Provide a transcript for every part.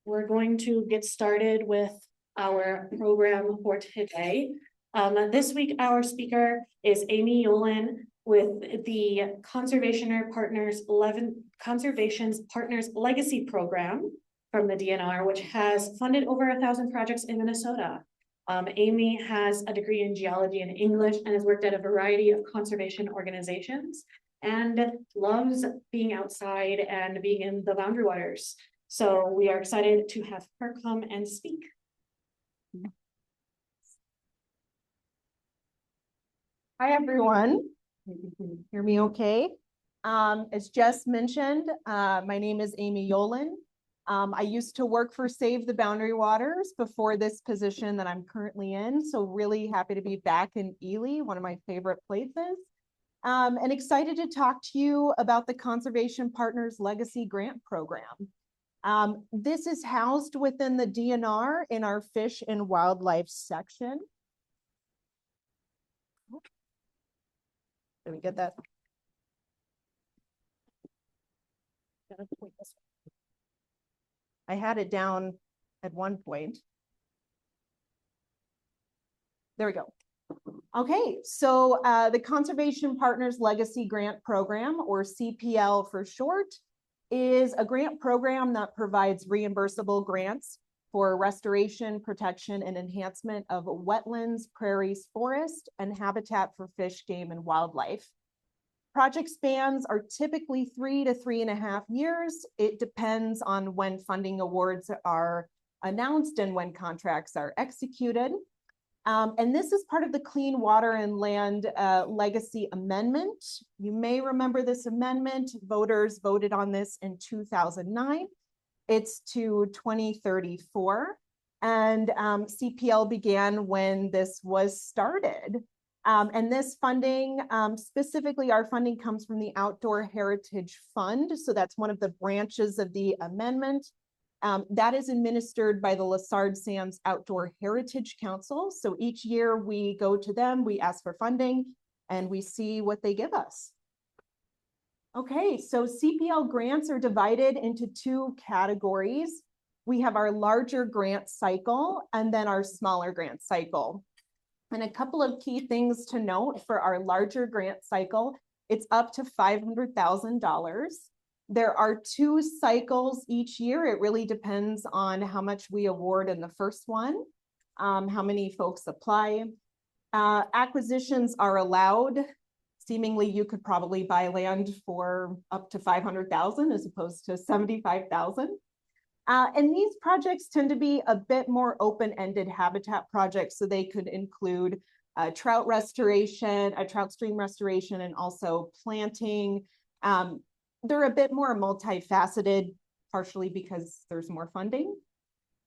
We're going to get started with our program for today. This week, our speaker is Amy Yoelin with the Conservation's Partners Legacy Program from the DNR, which has funded over 1,000 projects in Minnesota. Amy has a degree in Geology and English and has worked at a variety of conservation organizations and loves being outside and being in the boundary waters. So we are excited to have her come and speak. Hi, everyone. Hear me okay? As Jess mentioned, my name is Amy Yoelin. I used to work for Save the Boundary Waters before this position that I'm currently in. So really happy to be back in Ely, one of my favorite places. And excited to talk to you about the Conservation Partners Legacy Grant Program. This is housed within the DNR in our Fish and Wildlife section. Did we get that? I had it down at one point. There we go. Okay, so the Conservation Partners Legacy Grant Program, or CPL for short, is a grant program that provides reimbursable grants for restoration, protection, and enhancement of wetlands, prairies, forest, and habitat for fish, game, and wildlife. Project spans are typically 3 to 3.5 years. It depends on when funding awards are announced and when contracts are executed. And this is part of the Clean Water and Land Legacy Amendment. You may remember this amendment. Voters voted on this in 2009. It's to 2034. And CPL began when this was started. And this funding, specifically our funding comes from the Outdoor Heritage Fund. So that's one of the branches of the amendment. That is administered by the Lessard Sands Outdoor Heritage Council. So each year we go to them, we ask for funding, and we see what they give us. Okay, so CPL grants are divided into 2 categories. We have our larger grant cycle and then our smaller grant cycle. And a couple of key things to note for our larger grant cycle, it's up to $500,000. There are 2 cycles each year. It really depends on how much we award in the first one, how many folks apply. Acquisitions are allowed. Seemingly, you could probably buy land for up to $500,000 as opposed to $75,000. And these projects tend to be a bit more open-ended habitat projects, so they could include trout restoration, trout stream restoration, and also planting. They're a bit more multifaceted, partially because there's more funding.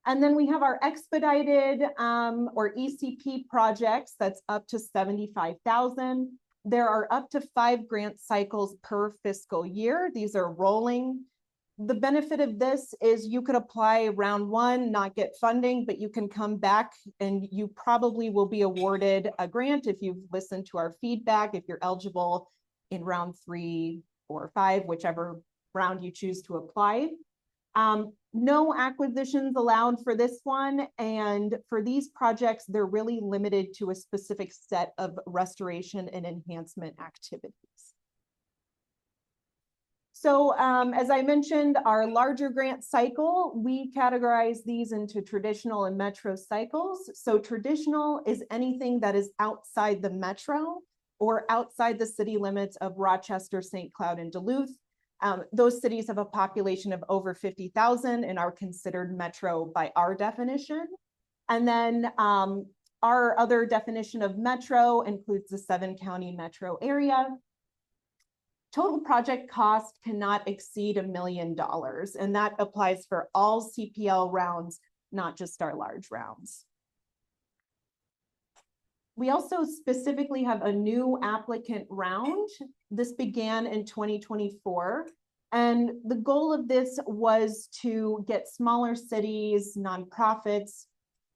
And then we have our expedited or ECP projects that's up to $75,000. There are up to 5 grant cycles per fiscal year. These are rolling. The benefit of this is you could apply round 1, not get funding, but you can come back and you probably will be awarded a grant if you've listened to our feedback, if you're eligible in round 3 or 5, whichever round you choose to apply. No acquisitions allowed for this one. And for these projects, they're really limited to a specific set of restoration and enhancement activities. So as I mentioned, our larger grant cycle, we categorize these into traditional and metro cycles. So traditional is anything that is outside the metro or outside the city limits of Rochester, St. Cloud, and Duluth. Those cities have a population of over 50,000 and are considered metro by our definition. And then our other definition of metro includes the 7-county metro area. Total project cost cannot exceed $1 million, and that applies for all CPL rounds, not just our large rounds. We also specifically have a new applicant round. This began in 2024, and the goal of this was to get smaller cities, nonprofits,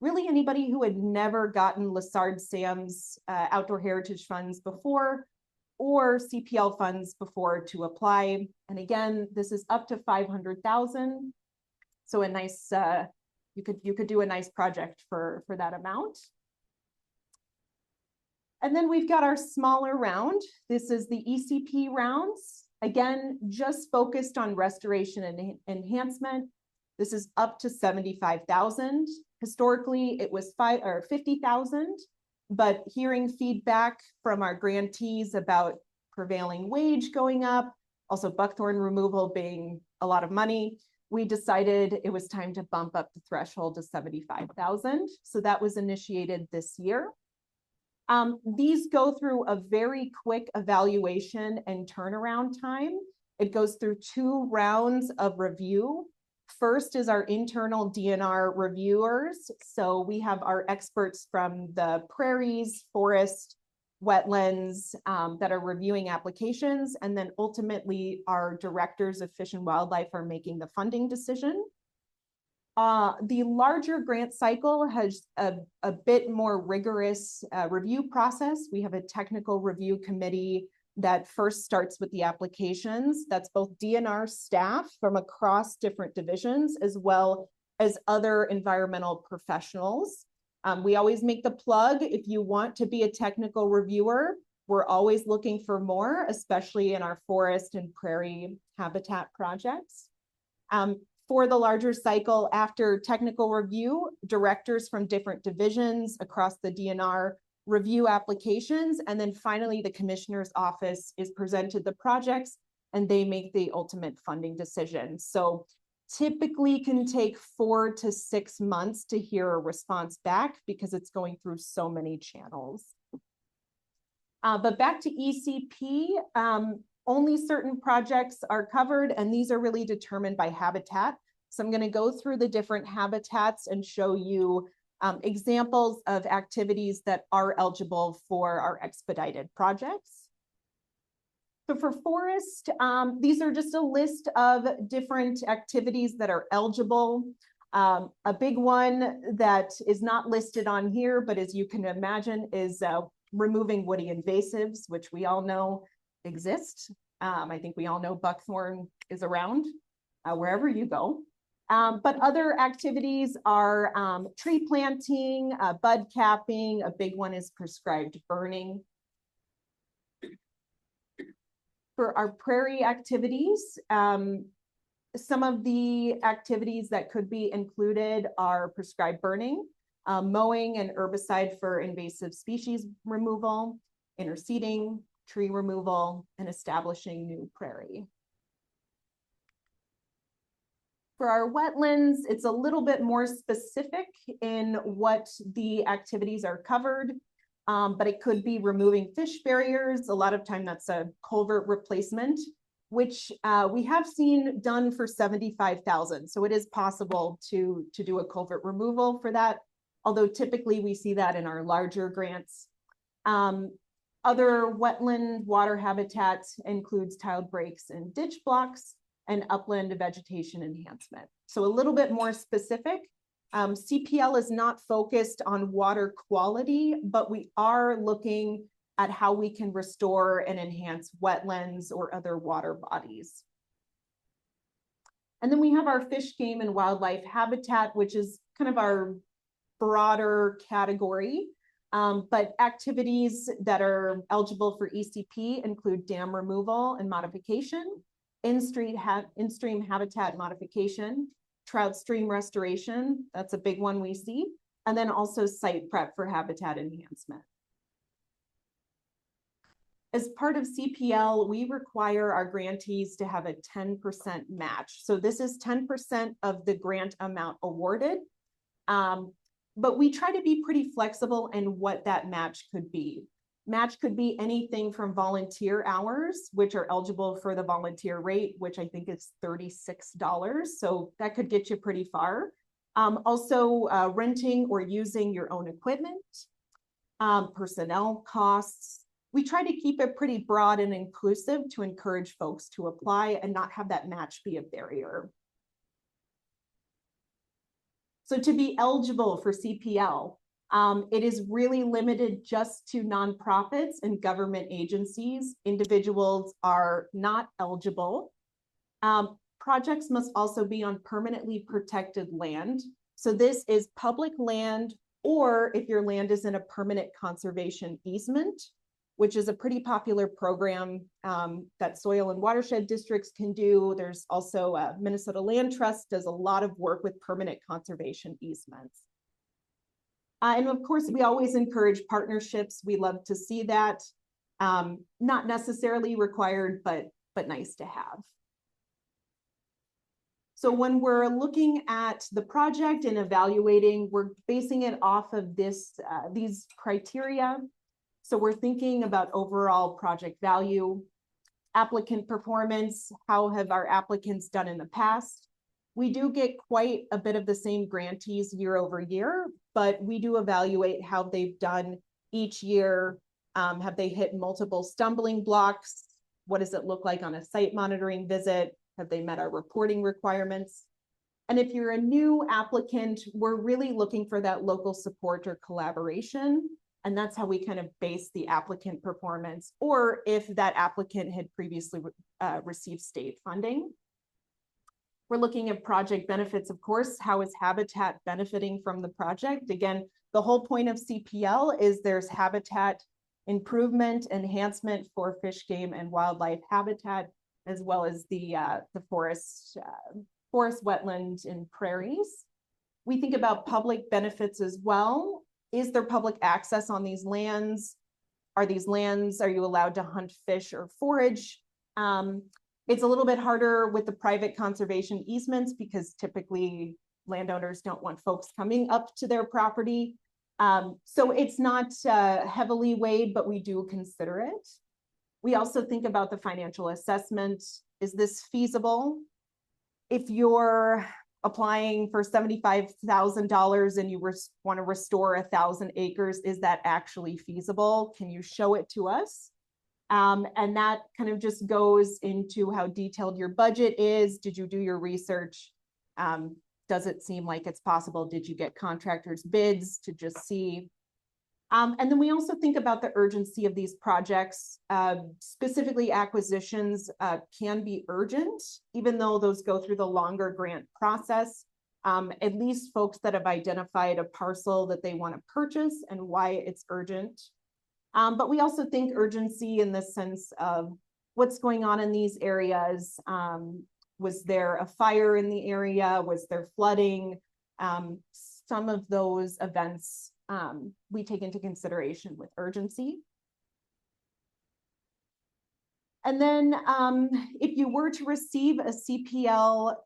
really anybody who had never gotten Lessard Sands Outdoor Heritage funds before, or CPL funds before to apply. And again, this is up to $500,000. So a nice, you could do a nice project for that amount. And then we've got our smaller round. This is the ECP rounds. Again, just focused on restoration and enhancement. This is up to 75,000. Historically, it was 50,000, but hearing feedback from our grantees about prevailing wage going up, also buckthorn removal being a lot of money, we decided it was time to bump up the threshold to 75,000. So that was initiated this year. These go through a very quick evaluation and turnaround time. It goes through 2 rounds of review. First is our internal DNR reviewers. So we have our experts from the prairies, forest, wetlands that are reviewing applications. And then ultimately our directors of Fish and Wildlife are making the funding decision. The larger grant cycle has a bit more rigorous review process. We have a technical review committee that first starts with the applications. That's both DNR staff from across different divisions, as well as other environmental professionals. We always make the plug, if you want to be a technical reviewer, we're always looking for more, especially in our forest and prairie habitat projects. For the larger cycle, after technical review, directors from different divisions across the DNR review applications, and then finally the commissioner's office is presented the projects and they make the ultimate funding decision. So typically can take 4 to 6 months to hear a response back because it's going through so many channels. But back to ECP, only certain projects are covered, and these are really determined by habitat. So I'm going to go through the different habitats and show you examples of activities that are eligible for our expedited projects. So for forest, these are just a list of different activities that are eligible. A big one that is not listed on here, but as you can imagine, is removing woody invasives, which we all know exist. I think we all know buckthorn is around wherever you go. But other activities are tree planting, bud capping. A big one is prescribed burning. For our prairie activities, some of the activities that could be included are prescribed burning, mowing and herbicide for invasive species removal, interseeding, tree removal, and establishing new prairie. For our wetlands, it's a little bit more specific in what the activities are covered, but it could be removing fish barriers. A lot of time that's a culvert replacement, which we have seen done for 75,000. So it is possible to do a culvert removal for that, although typically we see that in our larger grants. Other wetland water habitats includes tiled breaks and ditch blocks, and upland vegetation enhancement. So a little bit more specific. CPL is not focused on water quality, but we are looking at how we can restore and enhance wetlands or other water bodies. And then we have our fish, game, and wildlife habitat, which is kind of our broader category. But activities that are eligible for ECP include dam removal and modification, in-stream habitat modification, trout stream restoration, that's a big one we see, and then also site prep for habitat enhancement. As part of CPL, we require our grantees to have a 10% match. So this is 10% of the grant amount awarded, but we try to be pretty flexible in what that match could be. Match could be anything from volunteer hours, which are eligible for the volunteer rate, which I think is $36. So that could get you pretty far. Also renting or using your own equipment, personnel costs. We try to keep it pretty broad and inclusive to encourage folks to apply and not have that match be a barrier. So to be eligible for CPL, it is really limited just to nonprofits and government agencies. Individuals are not eligible. projects must also be on permanently protected land. So this is public land, or if your land is in a permanent conservation easement, which is a pretty popular program that soil and watershed districts can do. There's also Minnesota Land Trust does a lot of work with permanent conservation easements. And of course, we always encourage partnerships. We love to see that. Not necessarily required, but nice to have. So when we're looking at the project and evaluating, we're basing it off of these criteria. So we're thinking about overall project value, applicant performance, how have our applicants done in the past? We do get quite a bit of the same grantees year over year, but we do evaluate how they've done each year. Have they hit multiple stumbling blocks? What does it look like on a site monitoring visit? Have they met our reporting requirements? And if you're a new applicant, we're really looking for that local support or collaboration. And that's how we kind of base the applicant performance, or if that applicant had previously received state funding. We're looking at project benefits, of course. How is habitat benefiting from the project? Again, the whole point of CPL is there's habitat improvement, enhancement for fish, game, and wildlife habitat, as well as the forest, wetland, and prairies. We think about public benefits as well. Is there public access on these lands? Are you allowed to hunt, fish, or forage? It's a little bit harder with the private conservation easements because typically landowners don't want folks coming up to their property. So it's not heavily weighed, but we do consider it. We also think about the financial assessment. Is this feasible? If you're applying for $75,000 and you want to restore 1,000 acres, is that actually feasible? Can you show it to us? And that kind of just goes into how detailed your budget is. Did you do your research? Does it seem like it's possible? Did you get contractors' bids to just see? And then we also think about the urgency of these projects. Specifically, acquisitions can be urgent, even though those go through the longer grant process. At least folks that have identified a parcel that they want to purchase and why it's urgent. But we also think urgency in the sense of what's going on in these areas. Was there a fire in the area? Was there flooding? Some of those events we take into consideration with urgency. And then if you were to receive a CPL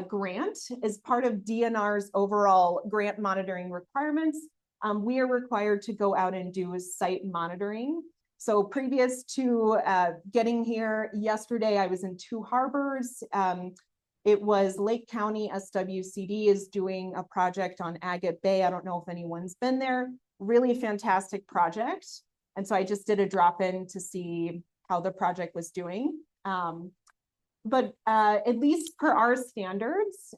grant as part of DNR's overall grant monitoring requirements, we are required to go out and do site monitoring. So previous to getting here yesterday, I was in two harbors. It was Lake County SWCD is doing a project on Agate Bay. I don't know if anyone's been there. Really fantastic project. And so I just did a drop-in to see how the project was doing. But at least per our standards,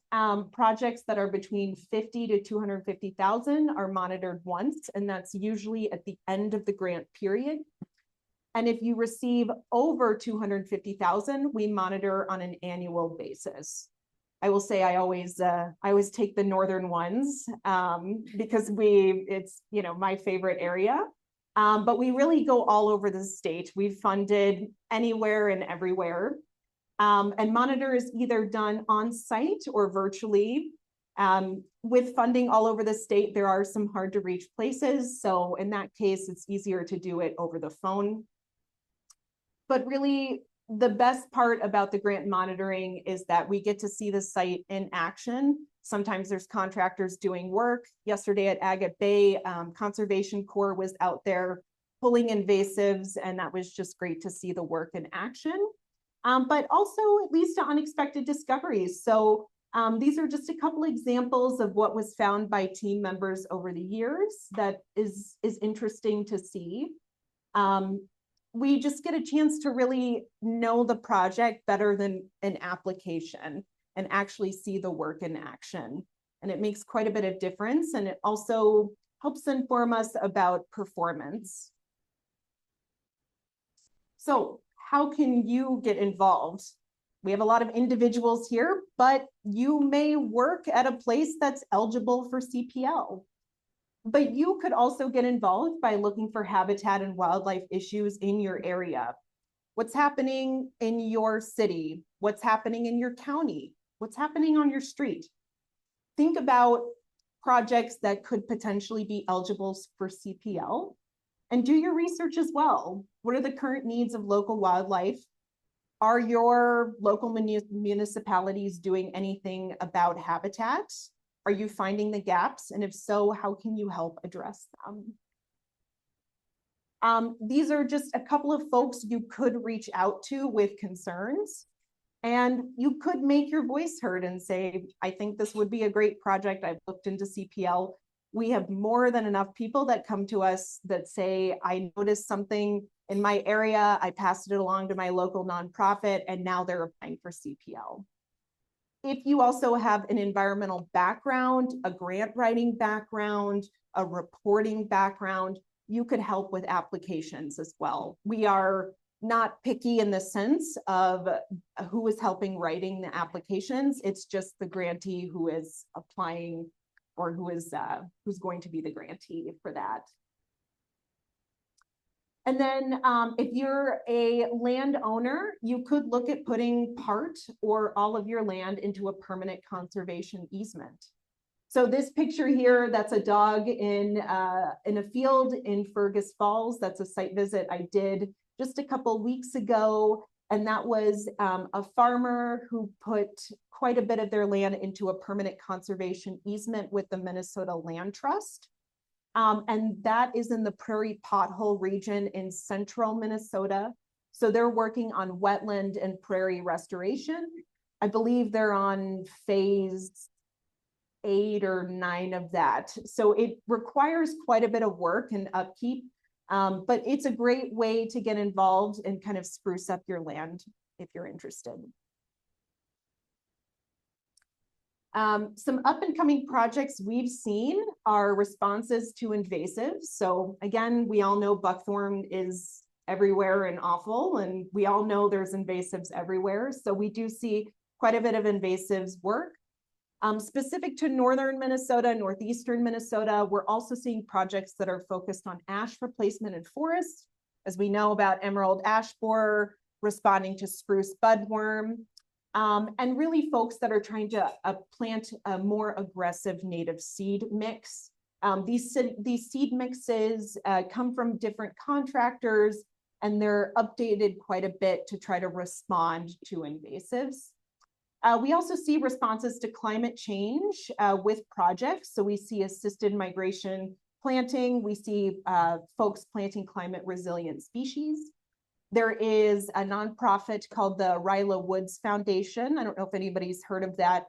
projects that are between 50 to 250,000 are monitored once, and that's usually at the end of the grant period. And if you receive over 250,000, we monitor on an annual basis. I will say I always take the northern ones because it's my favorite area. But we really go all over the state. We've funded anywhere and everywhere. And monitor is either done on site or virtually. With funding all over the state, there are some hard to reach places. So in that case, it's easier to do it over the phone. But really, the best part about the grant monitoring is that we get to see the site in action. Sometimes there's contractors doing work. Yesterday at Agate Bay, Conservation Corps was out there pulling invasives, and that was just great to see the work in action. But also at least to unexpected discoveries. So these are just a couple examples of what was found by team members over the years that is interesting to see. We just get a chance to really know the project better than an application and actually see the work in action. And it makes quite a bit of difference. And it also helps inform us about performance. So how can you get involved? We have a lot of individuals here, but you may work at a place that's eligible for CPL. But you could also get involved by looking for habitat and wildlife issues in your area. What's happening in your city? What's happening in your county? What's happening on your street? Think about projects that could potentially be eligible for CPL and do your research as well. What are the current needs of local wildlife? Are your local municipalities doing anything about habitat? Are you finding the gaps? And if so, how can you help address them? These are just a couple of folks you could reach out to with concerns. And you could make your voice heard and say, I think this would be a great project. I've looked into CPL. We have more than enough people that come to us that say, I noticed something in my area, I passed it along to my local nonprofit, and now they're applying for CPL. If you also have an environmental background, a grant writing background, a reporting background, you could help with applications as well. We are not picky in the sense of who is helping writing the applications. It's just the grantee who is applying or who is who's going to be the grantee for that. And then if you're a landowner, you could look at putting part or all of your land into a permanent conservation easement. So this picture here, that's a dog in a field in Fergus Falls. That's a site visit I did just a couple weeks ago. And that was a farmer who put quite a bit of their land into a permanent conservation easement with the Minnesota Land Trust. And that is in the Prairie Pothole region in central Minnesota. So they're working on wetland and prairie restoration. I believe they're on phase 8 or 9 of that. So it requires quite a bit of work and upkeep, but it's a great way to get involved and kind of spruce up your land if you're interested. Some up and coming projects we've seen are responses to invasives. So again, we all know buckthorn is everywhere and awful, and we all know there's invasives everywhere. So we do see quite a bit of invasives work. Specific to northern Minnesota, northeastern Minnesota, we're also seeing projects that are focused on ash replacement in forests. As we know about emerald ash borer, responding to spruce budworm, and really folks that are trying to plant a more aggressive native seed mix. These seed mixes come from different contractors, and they're updated quite a bit to try to respond to invasives. We also see responses to climate change with projects. So we see assisted migration planting. We see folks planting climate resilient species. There is a nonprofit called the Ryla Woods Foundation. I don't know if anybody's heard of that,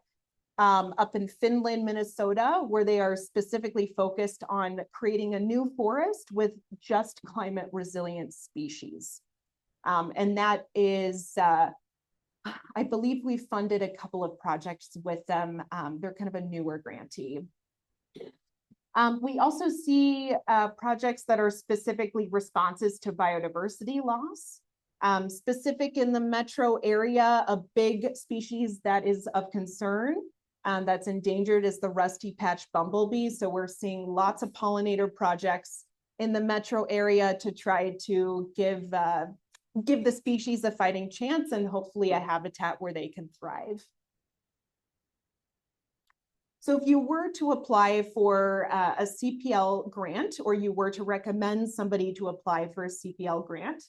up in Finland, Minnesota, where they are specifically focused on creating a new forest with just climate resilient species. And that is, I believe we funded a couple of projects with them. They're kind of a newer grantee. We also see projects that are specifically responses to biodiversity loss. Specific in the metro area, a big species that is of concern that's endangered is the rusty patch bumblebee. So we're seeing lots of pollinator projects in the metro area to try to give the species a fighting chance and hopefully a habitat where they can thrive. So if you were to apply for a CPL grant, or you were to recommend somebody to apply for a CPL grant,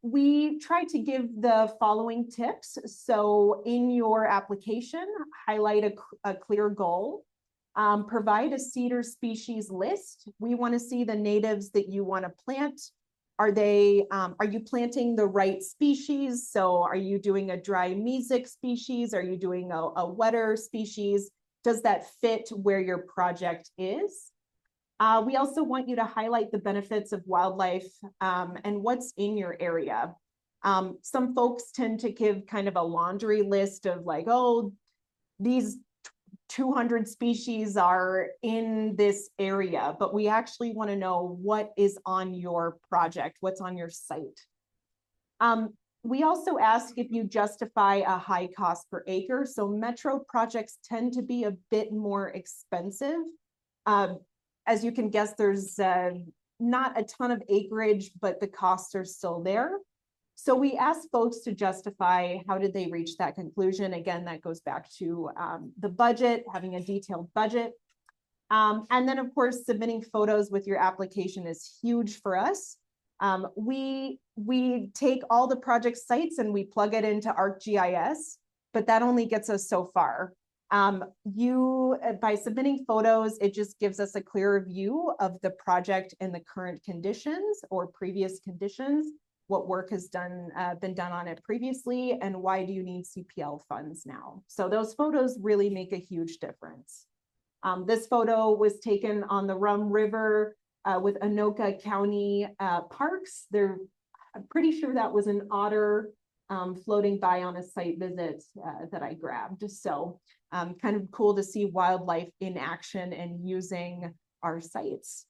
we try to give the following tips. So in your application, highlight a clear goal, provide a cedar species list. We want to see the natives that you want to plant. Are you planting the right species? So are you doing a dry mesic species? Are you doing a wetter species? Does that fit where your project is? We also want you to highlight the benefits of wildlife and what's in your area. Some folks tend to give kind of a laundry list of like, oh, these 200 species are in this area, but we actually want to know what is on your project, what's on your site. We also ask if you justify a high cost per acre. So metro projects tend to be a bit more expensive. As you can guess, there's not a ton of acreage, but the costs are still there. So we asked folks to justify how did they reach that conclusion. Again, that goes back to the budget, having a detailed budget. And then of course, submitting photos with your application is huge for us. We take all the project sites and we plug it into ArcGIS, but that only gets us so far. By submitting photos, it just gives us a clearer view of the project and the current conditions or previous conditions, what work has been done on it previously, and why do you need CPL funds now? So those photos really make a huge difference. This photo was taken on the Rum River with Anoka County Parks. I'm pretty sure that was an otter floating by on a site visit that I grabbed. So kind of cool to see wildlife in action and using our sites.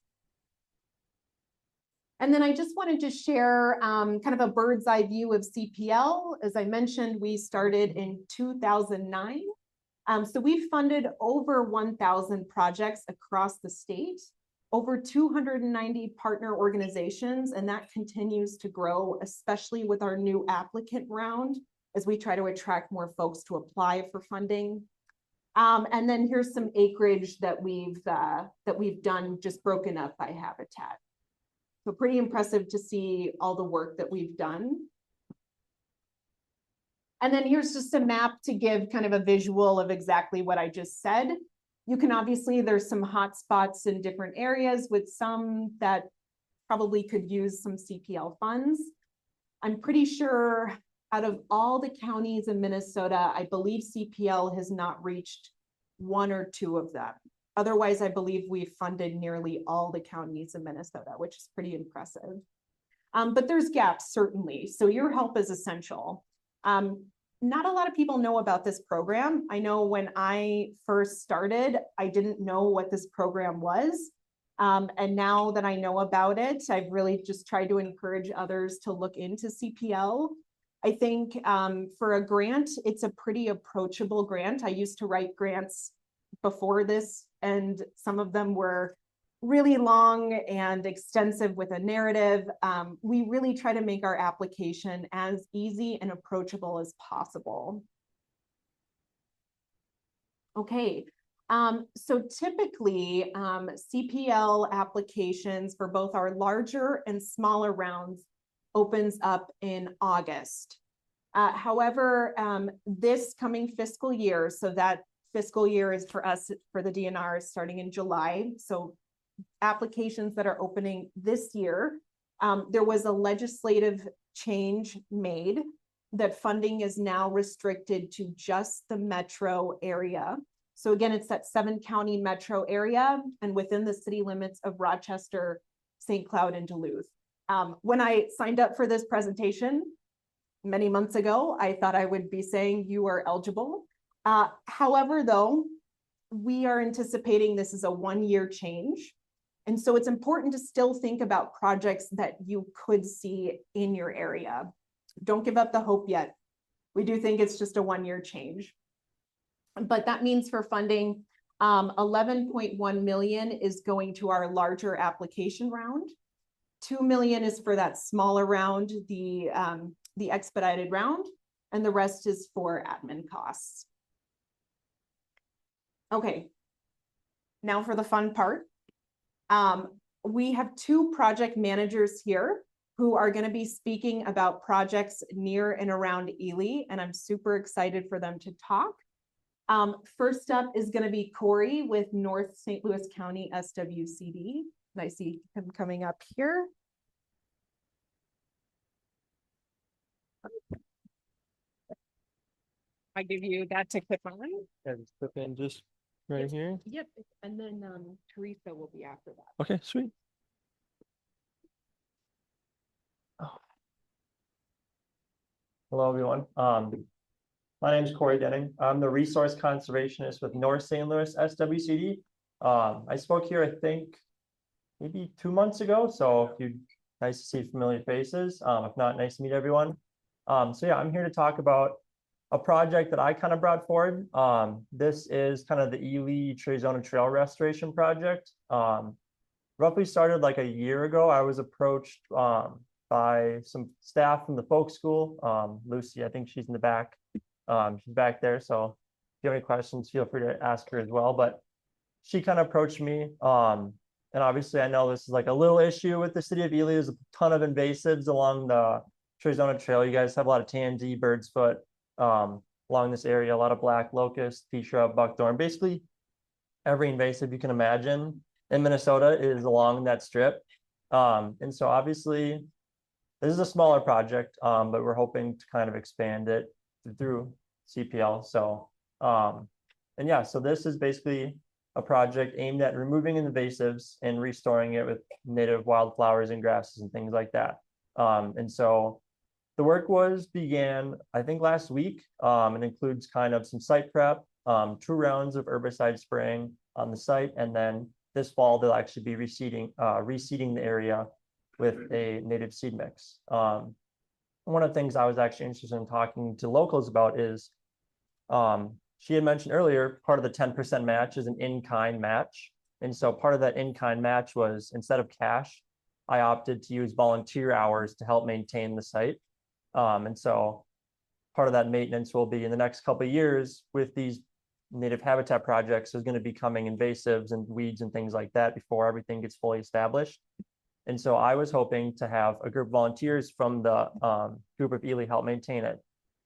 And then I just wanted to share kind of a bird's eye view of CPL. As I mentioned, we started in 2009. So we've funded over 1,000 projects across the state, over 290 partner organizations, and that continues to grow, especially with our new applicant round, as we try to attract more folks to apply for funding. And then here's some acreage that we've done, just broken up by habitat. So pretty impressive to see all the work that we've done. And then here's just a map to give kind of a visual of exactly what I just said. You can obviously, there's some hot spots in different areas with some that probably could use some CPL funds. I'm pretty sure out of all the counties in Minnesota, I believe CPL has not reached one or two of them. Otherwise, I believe we've funded nearly all the counties in Minnesota, which is pretty impressive. But there's gaps, certainly. So your help is essential. Not a lot of people know about this program. I know when I first started, I didn't know what this program was. And now that I know about it, I've really just tried to encourage others to look into CPL. I think for a grant, it's a pretty approachable grant. I used to write grants before this, and some of them were really long and extensive with a narrative. We really try to make our application as easy and approachable as possible. Okay, so typically CPL applications for both our larger and smaller rounds opens up in August. However, this coming fiscal year, so that fiscal year is for us, for the DNR, starting in July. So applications that are opening this year, there was a legislative change made that funding is now restricted to just the metro area. So again, it's that 7-county metro area and within the city limits of Rochester, St. Cloud, and Duluth. When I signed up for this presentation many months ago, I thought I would be saying you are eligible. However, though, we are anticipating this is a 1-year change. And so it's important to still think about projects that you could see in your area. Don't give up the hope yet. We do think it's just a 1-year change. But that means for funding, 11.1 million is going to our larger application round. 2 million is for that smaller round, the expedited round, and the rest is for admin costs. Okay, now for the fun part. We have 2 project managers here who are going to be speaking about projects near and around Ely, and I'm super excited for them to talk. First up is going to be Corey with North St. Louis County SWCD. And I see him coming up here. I give you that to clip on. Yeah, just clip in just right here. Yep, and then Teresa will be after that. Okay, sweet. Oh. Hello, everyone. My name is Corey Denning. I'm the resource conservationist with North St. Louis SWCD. I spoke here, I think, maybe 2 months ago. So nice to see familiar faces. If not, nice to meet everyone. So yeah, I'm here to talk about a project that I kind of brought forward. This is kind of the Ely Trezona Trail Restoration Project. Roughly started like a year ago. I was approached by some staff from the folk school. Lucy, I think she's in the back. She's back there. So if you have any questions, feel free to ask her as well. But she kind of approached me. And obviously I know this is like a little issue with the city of Ely. There's a ton of invasives along the Trezona Trail. You guys have a lot of tansy, bird's foot along this area, a lot of black locust, pea shrub, buckthorn, basically every invasive you can imagine in Minnesota is along that strip. And so obviously this is a smaller project, but we're hoping to kind of expand it through CPL. So, and yeah, so this is basically a project aimed at removing invasives and restoring it with native wildflowers and grasses and things like that. And so the work began, I think, last week. It includes kind of some site prep, 2 rounds of herbicide spraying on the site, and then this fall they'll actually be reseeding the area with a native seed mix. One of the things I was actually interested in talking to locals about is she had mentioned earlier, part of the 10% match is an in-kind match. And so part of that in-kind match was, instead of cash, I opted to use volunteer hours to help maintain the site. And so part of that maintenance will be in the next couple of years with these native habitat projects. There's going to be coming invasives and weeds and things like that before everything gets fully established. And so I was hoping to have a group of volunteers from the group of Ely help maintain it.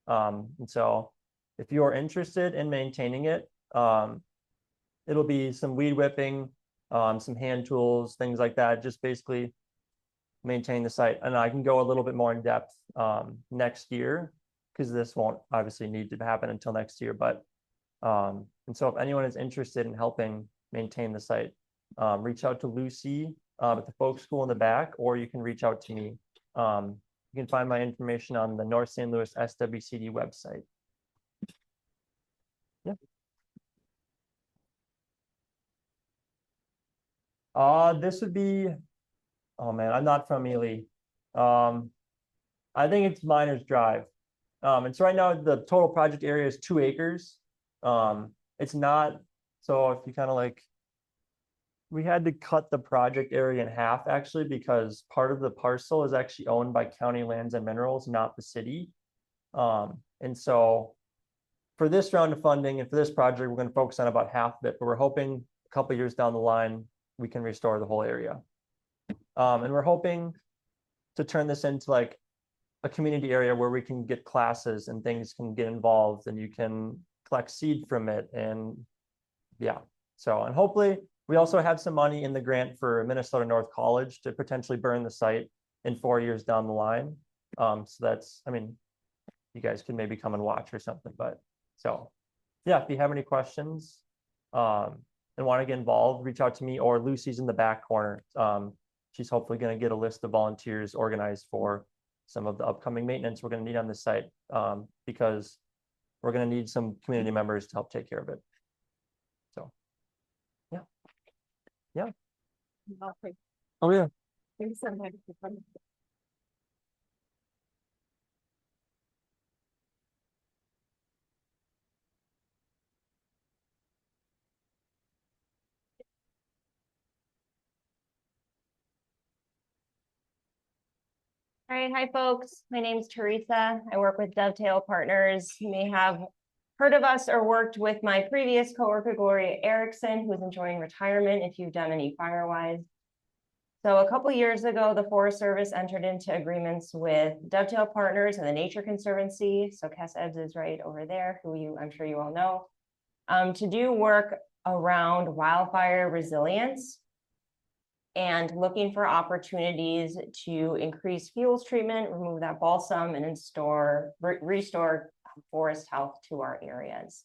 And so if you're interested in maintaining it, it'll be some weed whipping, some hand tools, things like that, just basically maintain the site. And I can go a little bit more in depth next year, because this won't obviously need to happen until next year. But and so if anyone is interested in helping maintain the site, reach out to Lucy at the folk school in the back, or you can reach out to me. You can find my information on the North St. Louis SWCD website. Yeah. This would be, oh man, I'm not from Ely. I think it's Miners Drive. And so right now the total project area is 2 acres. It's not, so if you kind of like, we had to cut the project area in half actually, because part of the parcel is actually owned by County Lands and Minerals, not the city. And so for this round of funding and for this project, we're going to focus on about half of it, but we're hoping a couple of years down the line, we can restore the whole area. And we're hoping to turn this into like a community area where we can get classes and things can get involved, and you can collect seed from it. And yeah, so, and hopefully we also have some money in the grant for Minnesota North College to potentially burn the site in 4 years down the line. So that's, I mean, you guys can maybe come and watch or something, but so yeah, if you have any questions and want to get involved, reach out to me, or Lucy's in the back corner. She's hopefully going to get a list of volunteers organized for some of the upcoming maintenance we're going to need on this site, because we're going to need some community members to help take care of it. So, yeah. Yeah. Okay. Oh, yeah. Thanks so much for coming. All right, hi folks. My name is Teresa. I work with Dovetail Partners. You may have heard of us or worked with my previous coworker, Gloria Erickson, who's enjoying retirement if you've done any Firewise. So a couple years ago, the Forest Service entered into agreements with Dovetail Partners and the Nature Conservancy. So Cass Ebbs is right over there, who I'm sure you all know, to do work around wildfire resilience and looking for opportunities to increase fuels treatment, remove that balsam, and restore forest health to our areas.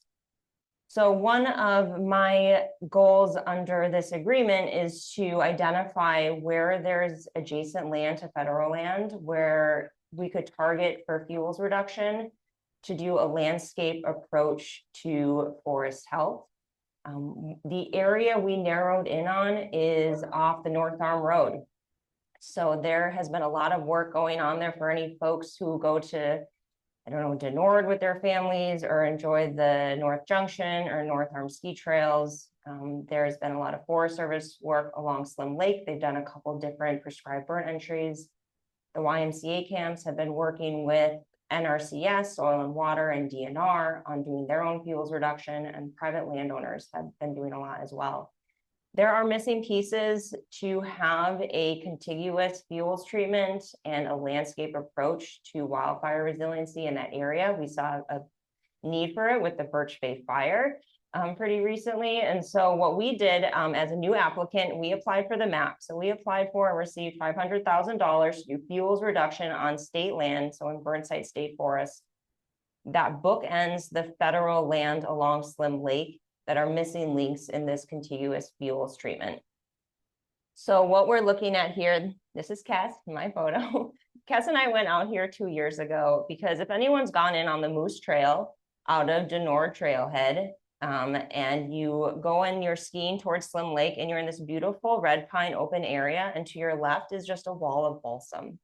So one of my goals under this agreement is to identify where there's adjacent land to federal land where we could target for fuels reduction to do a landscape approach to forest health. The area we narrowed in on is off the North Arm Road. So there has been a lot of work going on there for any folks who go to I don't know, Denord with their families or enjoyed the North Junction or North Arm ski trails. There's been a lot of Forest Service work along Slim Lake. They've done a couple different prescribed burn entries. The YMCA camps have been working with NRCS, Soil and Water, and DNR on doing their own fuels reduction, and private landowners have been doing a lot as well. There are missing pieces to have a contiguous fuels treatment and a landscape approach to wildfire resiliency in that area. We saw a need for it with the Birch Bay fire pretty recently. And so what we did as a new applicant, we applied for the map. So we applied for and received $500,000 to do fuels reduction on state land, so in Burnside State Forest. That bookends the federal land along Slim Lake that are missing links in this contiguous fuels treatment. So what we're looking at here, this is Cass, my photo. Cass and I went out here 2 years ago because if anyone's gone in on the Moose Trail out of Denord Trailhead, and you go and you're skiing towards Slim Lake and you're in this beautiful red pine open area, and to your left is just a wall of balsam.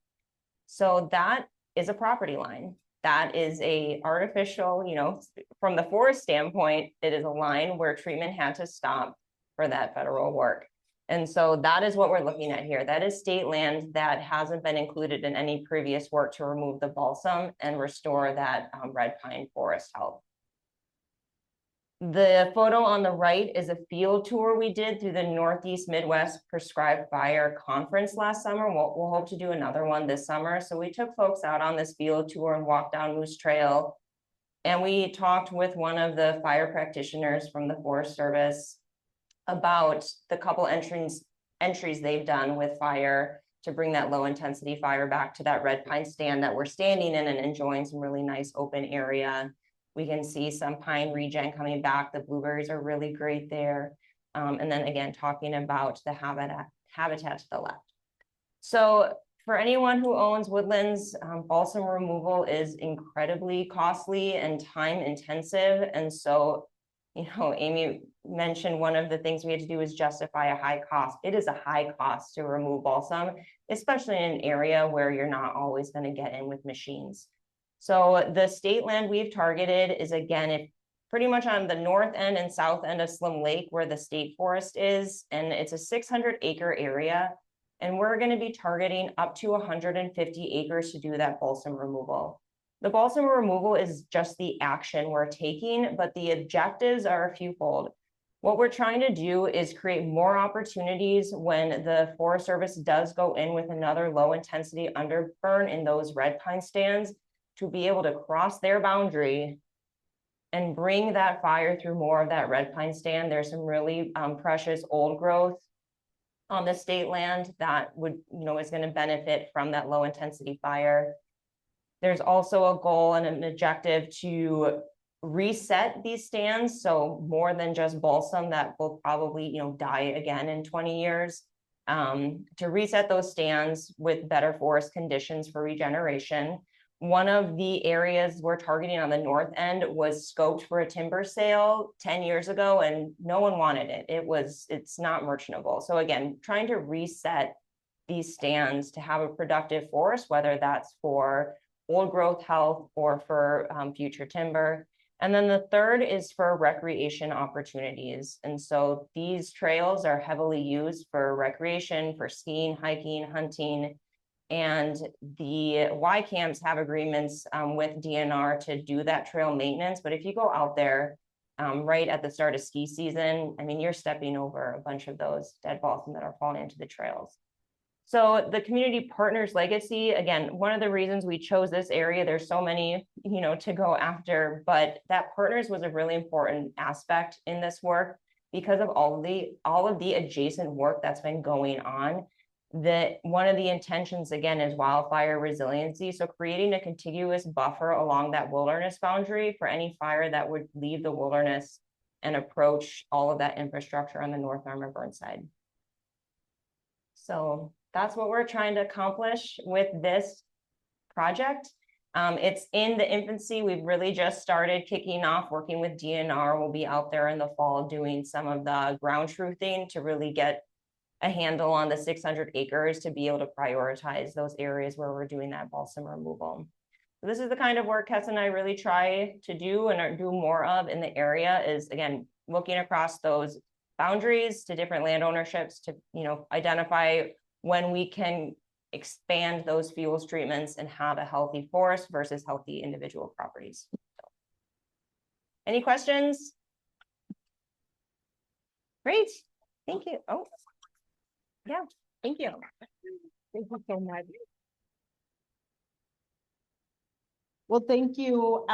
So that is a property line. That is a artificial, you know, from the forest standpoint, it is a line where treatment had to stop for that federal work. And so that is what we're looking at here. That is state land that hasn't been included in any previous work to remove the balsam and restore that red pine forest health. The photo on the right is a field tour we did through the Northeast Midwest Prescribed Fire Conference last summer. We'll hope to do another one this summer. So we took folks out on this field tour and walked down Moose Trail. And we talked with one of the fire practitioners from the Forest Service about the couple entries they've done with fire to bring that low intensity fire back to that red pine stand that we're standing in and enjoying some really nice open area. We can see some pine regen coming back. The blueberries are really great there. And then again, talking about the habitat to the left. So for anyone who owns woodlands, balsam removal is incredibly costly and time intensive. And so, you know, Amy mentioned one of the things we had to do is justify a high cost. It is a high cost to remove balsam, especially in an area where you're not always going to get in with machines. So the state land we've targeted is, again, pretty much on the north end and south end of Slim Lake where the state forest is, and it's a 600-acre area. And we're going to be targeting up to 150 acres to do that balsam removal. The balsam removal is just the action we're taking, but the objectives are a fewfold. What we're trying to do is create more opportunities when the Forest Service does go in with another low intensity underburn in those red pine stands, to be able to cross their boundary and bring that fire through more of that red pine stand. There's some really precious old growth on the state land that would, you know, is going to benefit from that low intensity fire. There's also a goal and an objective to reset these stands. So more than just balsam that will probably, you know, die again in 20 years, to reset those stands with better forest conditions for regeneration. One of the areas we're targeting on the north end was scoped for a timber sale 10 years ago, and no one wanted it. It's not merchantable. So again, trying to reset these stands to have a productive forest, whether that's for old growth health or for future timber. And then the third is for recreation opportunities. And so these trails are heavily used for recreation, for skiing, hiking, hunting. And the Y camps have agreements with DNR to do that trail maintenance. But if you go out there right at the start of ski season, I mean, you're stepping over a bunch of those dead balsam that are falling into the trails. So the community partners legacy, again, one of the reasons we chose this area, there's so many, you know, to go after, but that partners was a really important aspect in this work because of all of the adjacent work that's been going on. That one of the intentions, again, is wildfire resiliency. So creating a contiguous buffer along that wilderness boundary for any fire that would leave the wilderness and approach all of that infrastructure on the North Arm of Burnside. So that's what we're trying to accomplish with this project. It's in the infancy. We've really just started kicking off working with DNR. We'll be out there in the fall doing some of the ground truthing to really get a handle on the 600 acres to be able to prioritize those areas where we're doing that balsam removal. This is the kind of work Kess and I really try to do and do more of in the area is, again, looking across those boundaries to different land ownerships to, identify when we can expand those fuels treatments and have a healthy forest versus healthy individual properties. So, any questions? Great, thank you. Oh, yeah, thank you. Thank you so much. Well, thank you.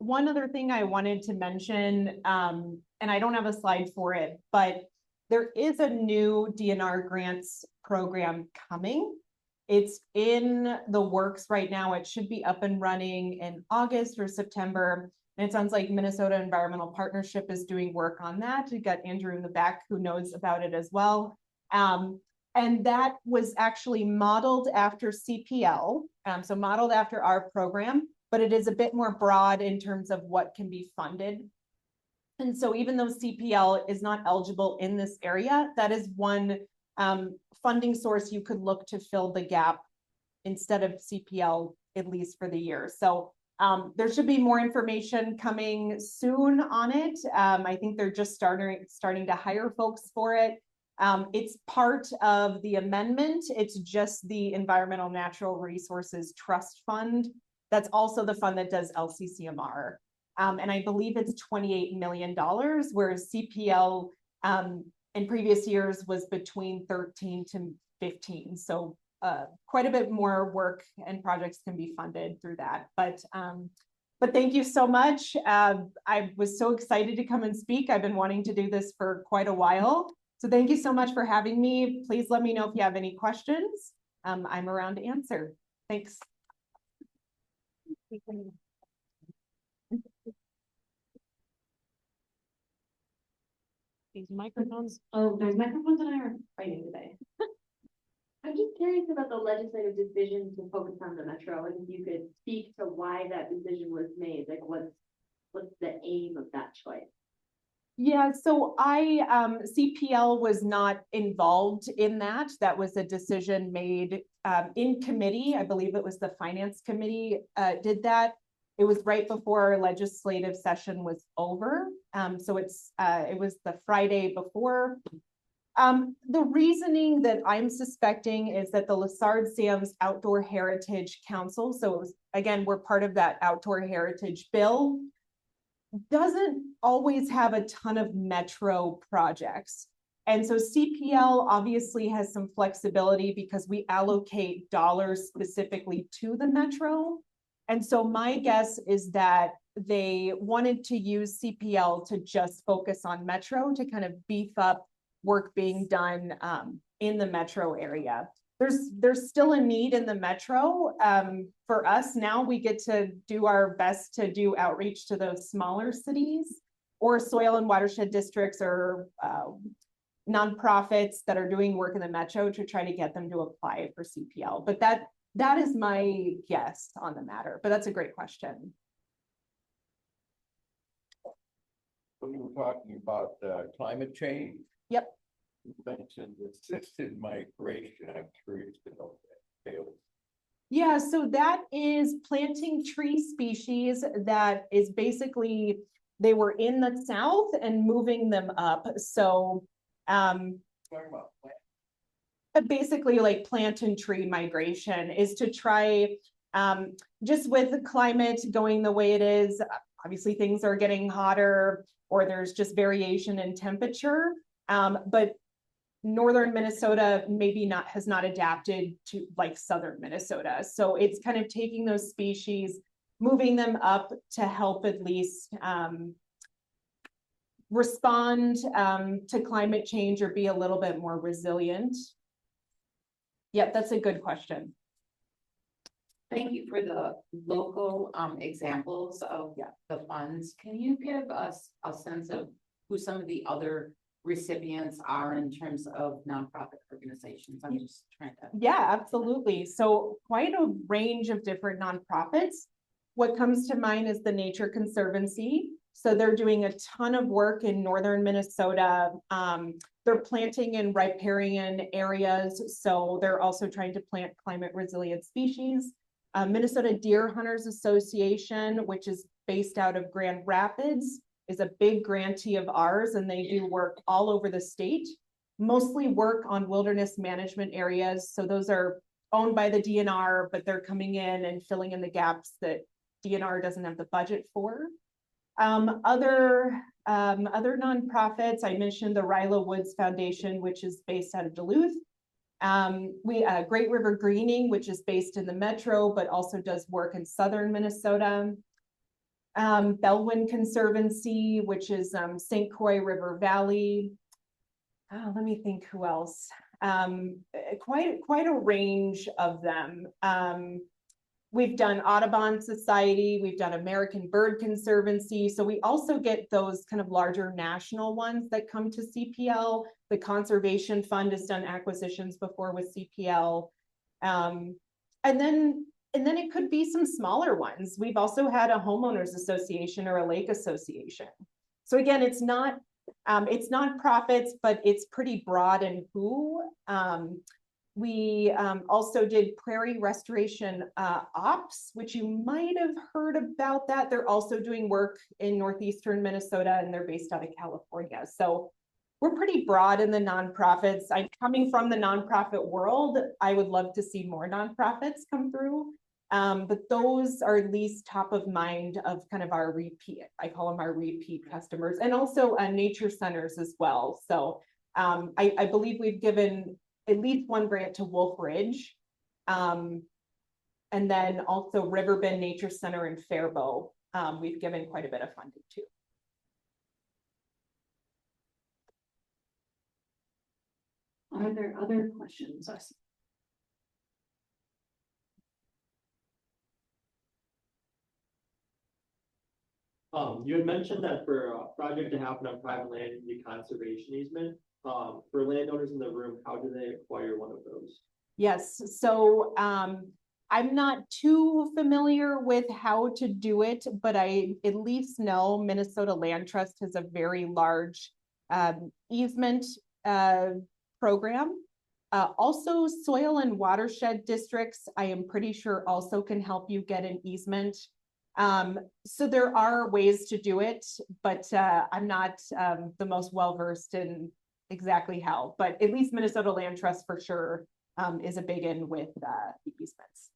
One other thing I wanted to mention, and I don't have a slide for it, but there is a new DNR grants program coming. It's in the works right now. It should be up and running in August or September. And it sounds like Minnesota Environmental Partnership is doing work on that. We got Andrew in the back who knows about it as well. And that was actually modeled after CPL, so modeled after our program, but it is a bit more broad in terms of what can be funded. And so even though CPL is not eligible in this area, that is one funding source you could look to fill the gap instead of CPL, at least for the year. So there should be more information coming soon on it. I think they're just starting to hire folks for it. It's part of the amendment. It's just the Environmental Natural Resources Trust Fund. That's also the fund that does LCCMR. And I believe it's $28 million, whereas CPL in previous years was between 13 to 15. So quite a bit more work and projects can be funded through that. But thank you so much. I was so excited to come and speak. I've been wanting to do this for quite a while. So thank you so much for having me. Please let me know if you have any questions. I'm around to answer. Thanks. These microphones. Oh, there's microphones and I are fighting today. I'm just curious about the legislative decision to focus on the metro, and if you could speak to why that decision was made, like what's the aim of that choice? Yeah, so CPL was not involved in that. That was a decision made in committee. I believe it was the Finance Committee did that. It was right before our legislative session was over. So it was the Friday before. The reasoning that I'm suspecting is that the Lessard Sam's Outdoor Heritage Council, so it was, again, we're part of that Outdoor Heritage Bill, doesn't always have a ton of metro projects. And so CPL obviously has some flexibility because we allocate dollars specifically to the metro. And so my guess is that they wanted to use CPL to just focus on metro to kind of beef up work being done in the metro area. There's still a need in the metro. For us now, we get to do our best to do outreach to those smaller cities or soil and watershed districts or nonprofits that are doing work in the metro to try to get them to apply for CPL. But that is my guess on the matter, but that's a great question. When you were talking about climate change. Yep. You mentioned assisted migration. I'm curious to know that. Yeah, so that is planting tree species that is basically, they were in the south and moving them up. So Talking about basically like plant and tree migration is to try, just with the climate going the way it is, obviously things are getting hotter or there's just variation in temperature. But northern Minnesota has not adapted to like southern Minnesota. So it's kind of taking those species, moving them up to help at least respond to climate change or be a little bit more resilient. Yep, that's a good question. Thank you for the local examples of the funds. Can you give us a sense of who some of the other recipients are in terms of nonprofit organizations? I'm just trying to. Yeah, absolutely. So quite a range of different nonprofits. What comes to mind is the Nature Conservancy. So they're doing a ton of work in northern Minnesota. They're planting in riparian areas. So they're also trying to plant climate resilient species. Minnesota Deer Hunters Association, which is based out of Grand Rapids, is a big grantee of ours, and they do work all over the state, mostly work on wilderness management areas. So those are owned by the DNR, but they're coming in and filling in the gaps that DNR doesn't have the budget for. Other nonprofits, I mentioned the Ryla Woods Foundation, which is based out of Duluth. Great River Greening, which is based in the metro, but also does work in southern Minnesota. Bellwin Conservancy, which is St. Croix River Valley. Let me think who else. Quite a range of them. We've done Audubon Society, we've done American Bird Conservancy. So we also get those kind of larger national ones that come to CPL. The Conservation Fund has done acquisitions before with CPL. And then it could be some smaller ones. We've also had a homeowners association or a lake association. So again, it's nonprofits, but it's pretty broad in who. We also did Prairie Restoration Ops, which you might have heard about that. They're also doing work in northeastern Minnesota, and they're based out of California. So we're pretty broad in the nonprofits. I'm coming from the nonprofit world. I would love to see more nonprofits come through, but those are at least top of mind of kind of our repeat. I call them our repeat customers, and also nature centers as well. So I believe we've given at least one grant to Wolf Ridge, and then also Riverbend Nature Center in Faribault. We've given quite a bit of funding to. Are there other questions? You had mentioned that for a project to happen on private land, you need conservation easement. For landowners in the room, how do they acquire one of those? Yes, so I'm not too familiar with how to do it, but I at least know Minnesota Land Trust has a very large easement program. Also, soil and watershed districts, I am pretty sure also can help you get an easement. So there are ways to do it, but I'm not the most well-versed in exactly how, but at least Minnesota Land Trust for sure is a big in with the easements.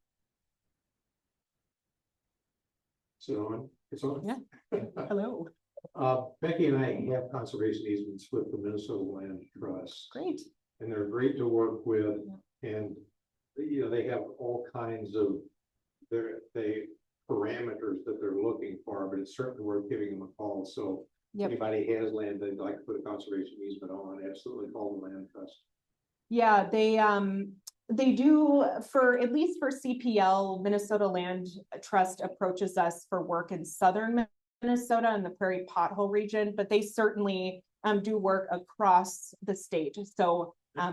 So it's on. Yeah. Hello. Becky and I have conservation easements with the Minnesota Land Trust. Great. And they're great to work with, and they have all kinds of parameters that they're looking for, but it's certainly worth giving them a call. So if anybody has land they'd like to put a conservation easement on, absolutely call the Land Trust. Yeah, they do, for at least for CPL, Minnesota Land Trust approaches us for work in southern Minnesota and the Prairie Pothole region, but they certainly do work across the state. So I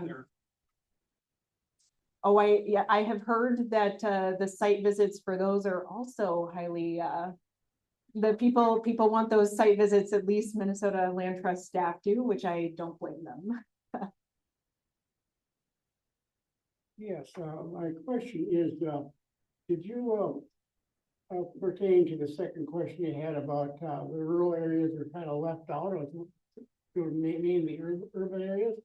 have heard that the site visits for those are also highly the people want those site visits, at least Minnesota Land Trust staff do, which I don't blame them. Yes, my question is, did you pertain to the second question you had about the rural areas are kind of left out of mainly urban areas?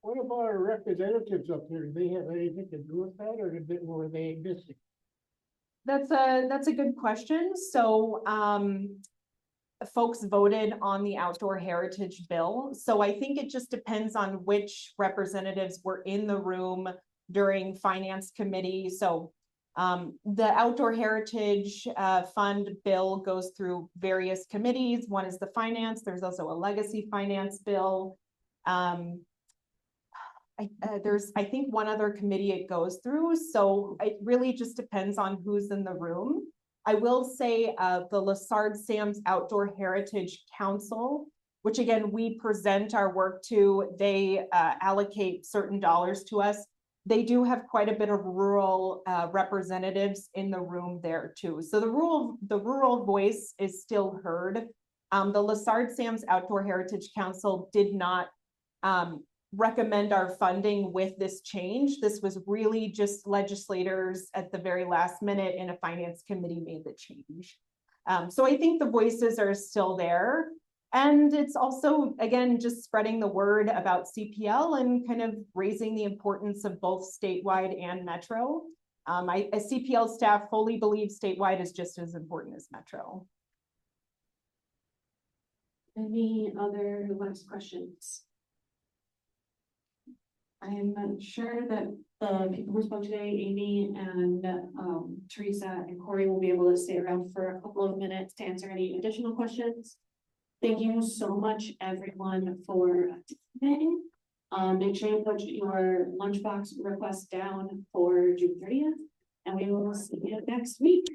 What about our representatives up there? Do they have anything to do with that, or were they missing? That's a good question. So folks voted on the outdoor heritage bill. So I think it just depends on which representatives were in the room during finance committee. So the outdoor heritage fund bill goes through various committees. One is the finance. There's also a legacy finance bill. There's, I think, one other committee it goes through. So it really just depends on who's in the room. I will say the Lessard Sam's Outdoor Heritage Council, which again, we present our work to, they allocate certain dollars to us. They do have quite a bit of rural representatives in the room there too. So the rural voice is still heard. The Lessard Sam's Outdoor Heritage Council did not recommend our funding with this change. This was really just legislators at the very last minute in a finance committee made the change. So I think the voices are still there. And it's also, again, just spreading the word about CPL and kind of raising the importance of both statewide and metro. As CPL staff fully believe statewide is just as important as metro. Any other last questions? I'm sure that the people who spoke today, Amy and Teresa and Corey, will be able to stay around for a couple of minutes to answer any additional questions. Thank you so much, everyone, for participating. Make sure you put your lunchbox request down for June 30th, and we will see you next week.